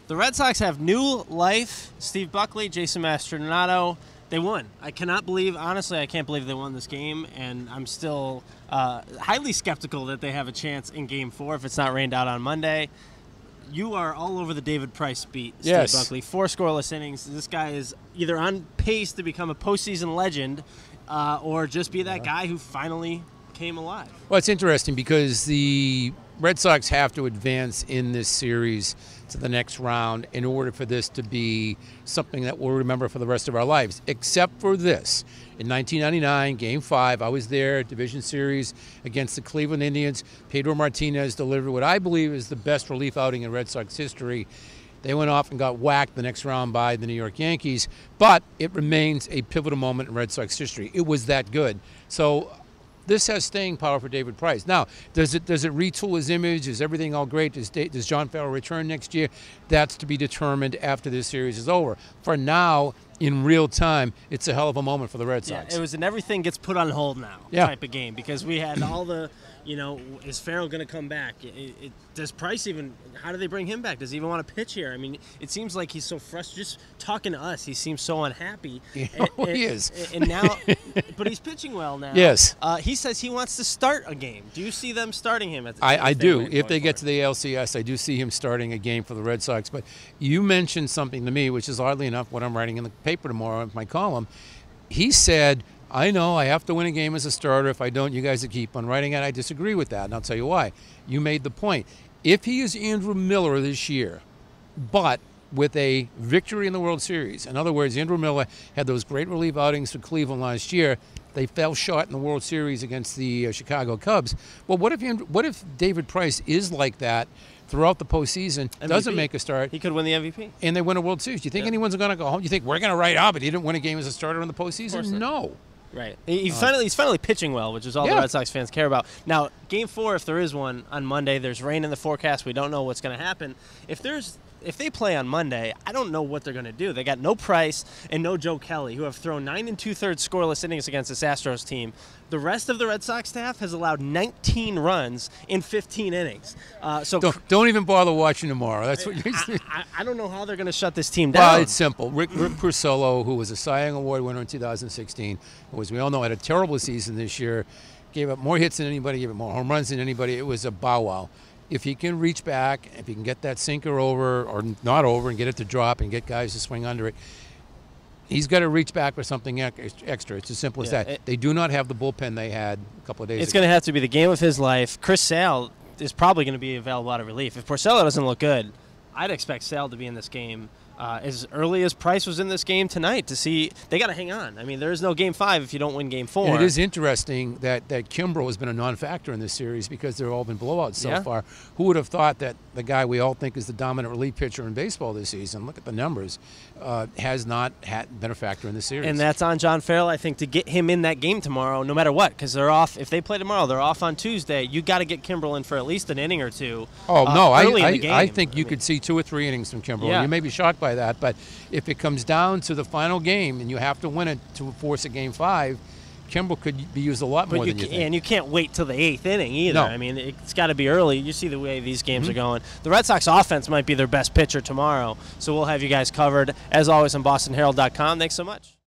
The Red Sox have new life. Steve Buckley, Jason Mastrodonato, they won. I cannot believe, honestly, I can't believe they won this game, and I'm still highly skeptical that they have a chance in Game 4 if it's not rained out on Monday. You are all over the David Price beat, Steve Yes. Buckley. 4 scoreless innings. This guy is either on pace to become a postseason legend or just be that guy who finally came alive. Well, it's interesting because the Red Sox have to advance in this series to the next round in order for this to be something that we'll remember for the rest of our lives, except for this. In 1999, Game 5, I was there, division series against the Cleveland Indians. Pedro Martinez delivered what I believe is the best relief outing in Red Sox history. They went off and got whacked the next round by the New York Yankees, but it remains a pivotal moment in Red Sox history. It was that good. So this has staying power for David Price. Now, does it retool his image? Is everything all great? Does John Farrell return next year? That's to be determined after this series is over. For now, in real time, it's a hell of a moment for the Red Sox. Yeah, it was an everything gets put on hold now type of game because we had all the, is Farrell going to come back? Does Price even, how do they bring him back? Does he even want to pitch here? I mean, it seems like he's so frustrated. Just talking to us, he seems so unhappy. He is. And now, but he's pitching well now. Yes. He says he wants to start a game. Do you see them starting him? I do. If they get to the ALCS, I do see him starting a game for the Red Sox. But you mentioned something to me, which is oddly enough what I'm writing in the paper tomorrow in my column. He said, I know I have to win a game as a starter. If I don't, you guys will keep on writing it. I disagree with that, and I'll tell you why. You made the point. If he is Andrew Miller this year, but with a victory in the World Series, in other words, Andrew Miller had those great relief outings for Cleveland last year. They fell short in the World Series against the Chicago Cubs. Well, what if David Price is like that throughout the postseason, MVP. doesn't make a start? He could win the MVP. And they win a World Series. Do you think anyone's going to go home? Do you think we're going to write out, but he didn't win a game as a starter in the postseason? No. Right. He's finally pitching well, which is all the Red Sox fans care about. Now, Game 4, if there is one on Monday, there's rain in the forecast. We don't know what's going to happen. If they play on Monday, I don't know what they're going to do. They got no Price and no Joe Kelly, who have thrown 9 2/3 scoreless innings against this Astros team. The rest of the Red Sox staff has allowed 19 runs in 15 innings. So don't even bother watching tomorrow. That's what you're saying. I don't know how they're going to shut this team down. Well, it's simple. Rick Porcello, who was a Cy Young Award winner in 2016, who, as we all know, had a terrible season this year, gave up more hits than anybody, gave up more home runs than anybody. It was a bow wow. If he can reach back, if he can get that sinker over or not over and get it to drop and get guys to swing under it, he's got to reach back for something extra. It's as simple as that. They do not have the bullpen they had a couple of days ago. It's going to have to be the game of his life. Chris Sale is probably going to be available out of relief. If Porcello doesn't look good, I'd expect Sale to be in this game as early as Price was in this game tonight to see. They got to hang on. I mean, there is no Game 5 if you don't win Game 4. And it is interesting that Kimbrel has been a non-factor in this series because they've all been blowouts so far. Who would have thought that the guy we all think is the dominant relief pitcher in baseball this season, look at the numbers, has not been a factor in this series. And that's on John Farrell, I think, to get him in that game tomorrow, no matter what, because they're off. If they play tomorrow, they're off on Tuesday. You got to get Kimbrel in for at least an inning or two. Oh, no, early in the game. I think you could see 2 or 3 innings from Kimbrel. Yeah. You may be shocked by that, but if it comes down to the final game and you have to win it to force a Game 5, Kimbrel could be used a lot more than you think. And you can't wait till the 8th inning either. No. I mean, it's got to be early. You see the way these games are going. The Red Sox offense might be their best pitcher tomorrow, so we'll have you guys covered, as always, on BostonHerald.com. Thanks so much.